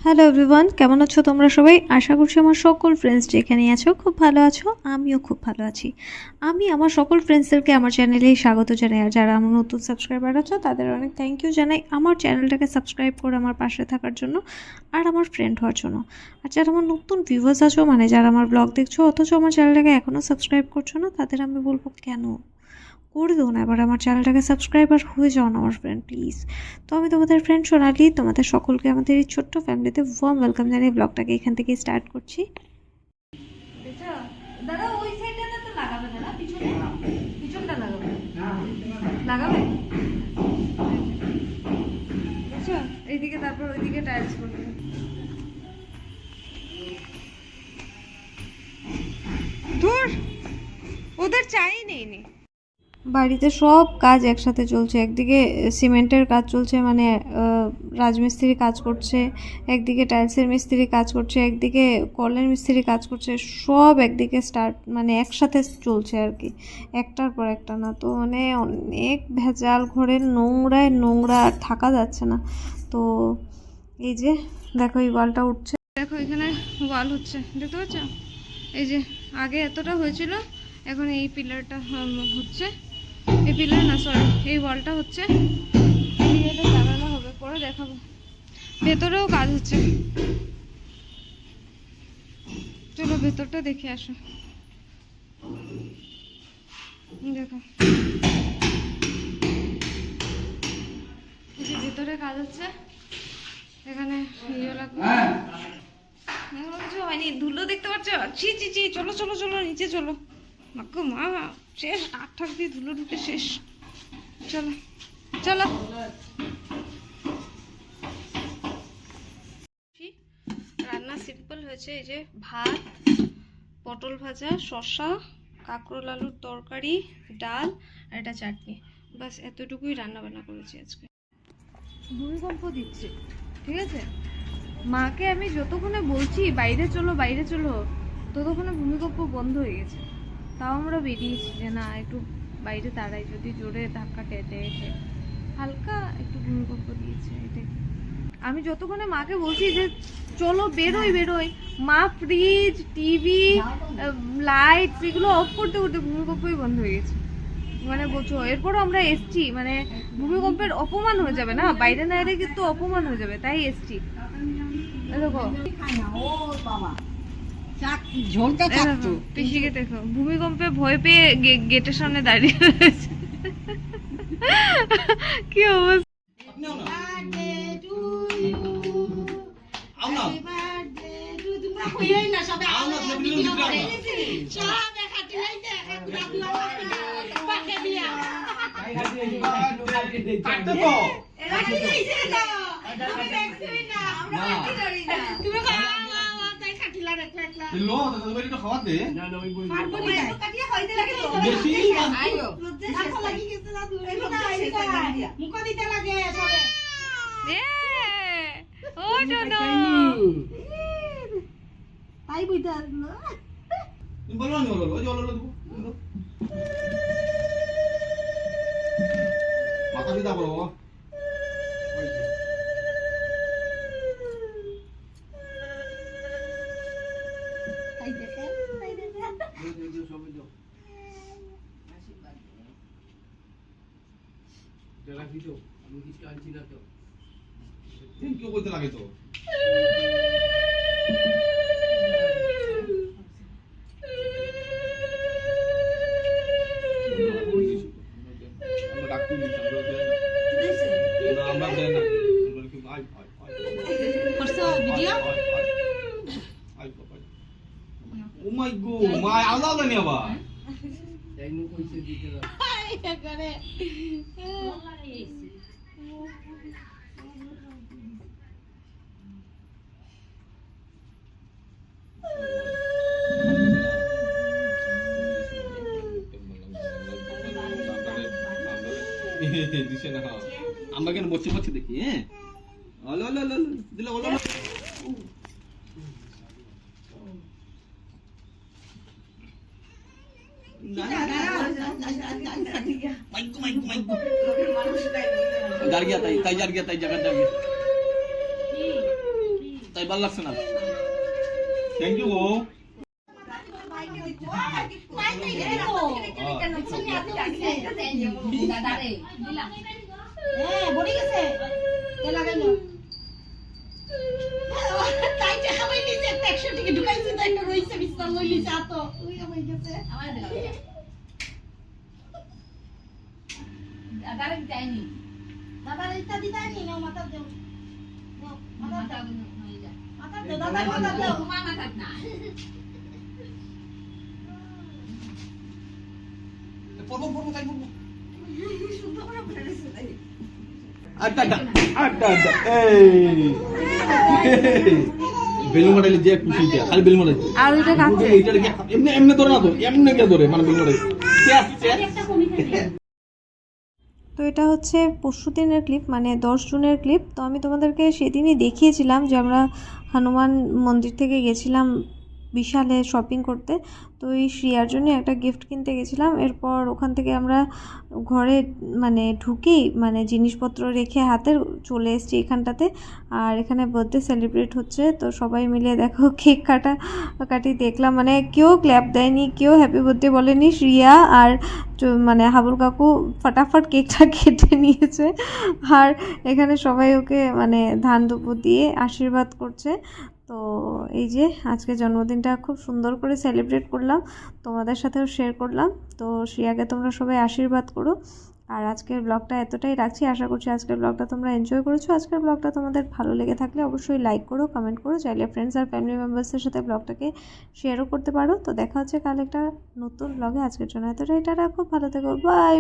Hello everyone, কেমন আছো তোমরা সবাই? আশা করছি আমার সকল ফ্রেন্ডস যেখানে আছো খুব ভালো আছো। আমিও খুব ভালো আছি। আমি আমার সকল ফ্রেন্ডসদেরকে আমার চ্যানেলেই স্বাগত জানাই। আর যারা আমার নতুন সাবস্ক্রাইবার আছো তাদের অনেক থ্যাংক ইউ জানাই আমার চ্যানেলটাকে সাবস্ক্রাইব করে আমার পাশে থাকার জন্য আর আমার ফ্রেন্ড হওয়ার জন্য। আর যারা আমার নতুন ভিউয়ার্স আছো, মানে যারা আমার ব্লগ দেখছো অথচ আমার চ্যানেলটাকে এখনও সাবস্ক্রাইব করছো না, তাদের আমি বলবো কেন করে দেবো না, এবার আমার চ্যানেলটাকে সাবস্ক্রাইবার হয়ে যাও না আমার ফ্রেন্ড প্লিজ। তো আমি তোমাদের ফ্রেন্ড সোনালি, তোমাদের সকলকে আমাদের এই ছোট্ট ফ্যামিলিতে ওয়ার্ম ওয়েলকাম জানিয়ে ব্লগটাকে এখান থেকে স্টার্ট করছি। দাদা ওই সাইডটা তো লাগাবে না, পিছনটা লাগাবে লাগাবে বুঝছো, এইদিকে তারপর ওইদিকে টাইলস করবে। ধুর, ওদের চাই নেই। বাড়িতে সব কাজ একসাথে চলছে। একদিকে সিমেন্টের কাজ চলছে, মানে রাজমিস্ত্রি কাজ করছে, একদিকে টাইলসের মিস্ত্রি কাজ করছে, একদিকে কলের মিস্ত্রি কাজ করছে, সব একদিকে মানে একসাথে চলছে আর কি, একটার পর একটা না। তো মানে অনেক ভেজাল, ঘরের নোংরা আর থাকা যাচ্ছে না। তো এই যে দেখো এই ওয়ালটা উঠছে, দেখো এখানে ওয়াল হচ্ছে, দেখতে পাচ্ছ? এই যে আগে এতটা হয়েছিল, এখন এই পিলারটা হচ্ছে, এই পিলার না সরি এই ওয়ালটা হচ্ছে, এটা লাগানো হবে, পরে দেখাবো। ভেতরেও কাজ হচ্ছে, চলো ভেতরটা দেখে আসো। দেখো এই যে ভেতরে কাজ হচ্ছে, এখানে ইয়ে লাগবে, কিছু হয়নি, ধুলো দেখতে পাচ্ছ? চি চলো চলো চলো নিচে চলো, মাকু মা শেষ, ঠাক দিয়ে ধুলো ঢুকে শেষ। চলো চলো, রান্না সিম্পল হয়েছে। এই যে ভাত, পটল ভাজা, শসা, কাঁকরোল আলুর তরকারি, ডাল আর এটা চাটনি, বাস এতটুকুই রান্না বান্না করেছি আজকে। ভূমিকম্প দিচ্ছে, ঠিক আছে? মাকে আমি যতক্ষণে বলছি বাইরে চলো ততক্ষণে ভূমিকম্প বন্ধ হয়ে গেছে। তাও আমরা বেরিয়েছি যে না একটু বাইরে দাঁড়াই, যদি জোরে ধাক্কা খেতে হালকা একটু ভূমিকম্প দিয়েছে। এটাই আমি যতক্ষণে মাকে বলছি যে চলো বেরোই, মা ফ্রিজ, টিভি, লাইট এগুলো অফ করতে ভূমিকম্পই বন্ধ হয়ে গেছে। মানে বলছো, এরপরও আমরা এসছি, মানে ভূমিকম্পের অপমান হয়ে যাবে না, বাইরে না এলে কিন্তু অপমান হয়ে যাবে, তাই এসছি। দেখো পিসিকে দেখো, ভূমিকম্পে ভয় পেয়ে গেটের সামনে দাঁড়িয়ে রয়েছে। কি অবস্থা! মাথা পিতা বলো আমি কিছু আনছি না তো, থ্যাংক ইউ বলতে লাগে তো। Oh my god, my Allah dah ni apa? Saya nu koi se dite da. Ai करे. দিছে না, আমরা কেন বসে দেখি। হ্যাঁ আলো আলো আলো দিলা বলো जार गया ताई जार गया ताई जगह जार गया ताई ভালো লাগছে না থ্যাংক ইউ গো আড্ডা আড্ডা আড্ডা এই বেলুন মারাইলে যে খুশি এটা খালি বেলুন মারাইছে আর ওইটা কাছে এইটা কি এমনি এমনি ধরে না তো এমনি কে ধরে মানে বেলুন মারাইছে তো এটা হচ্ছে পরশুদিনের ক্লিপ, মানে 10 জুনের ক্লিপ। তো আমি তোমাদেরকে সেদিনই দেখিয়েছিলাম যে আমরা হনুমান মন্দির থেকে গেছিলাম বিশালে শপিং করতে। তো এই শ্রিয়ার জন্য একটা গিফট কিনতে গেছিলাম। এরপর ওখান থেকে আমরা ঘরে মানে ঢুকেই মানে জিনিসপত্র রেখে হাতে চলে এসেছি এখানটাতে। আর এখানে বার্থডে সেলিব্রেট হচ্ছে, তো সবাই মিলে দেখো কেক কাটি দেখলাম। মানে কেউ ক্ল্যাপ দেয়নি, কেউ হ্যাপি বার্থডে বলেনি। শ্রিয়া আর মানে হাবুল কাকু ফটাফট কেকটা কেটে নিয়েছে। আর এখানে সবাই ওকে মানে ধান দুপুর দিয়ে আশীর্বাদ করছে। তো এই যে আজকে জন্মদিনটা খুব সুন্দর করে সেলিব্রেট করলাম, তোমাদের সাথেও শেয়ার করলাম। তো শ্রিয়াকে তোমরা সবাই আশীর্বাদ করো। আর আজকের ব্লগটা এতটাই রাখছি, আশা করছি আজকের ব্লগটা তোমরা এনজয় করেছো। আজকের ব্লগটা তোমাদের ভালো লেগে থাকলে অবশ্যই লাইক করো, কমেন্ট করো, চাইলে ফ্রেন্ডস আর ফ্যামিলি মেম্বার্সদের সাথে ব্লগটাকে শেয়ারও করতে পারো। তো দেখা হচ্ছে কাল একটা নতুন ব্লগে। আজকের জন্য এতটাই, টাটা, খুব ভালো থেকো, বাই।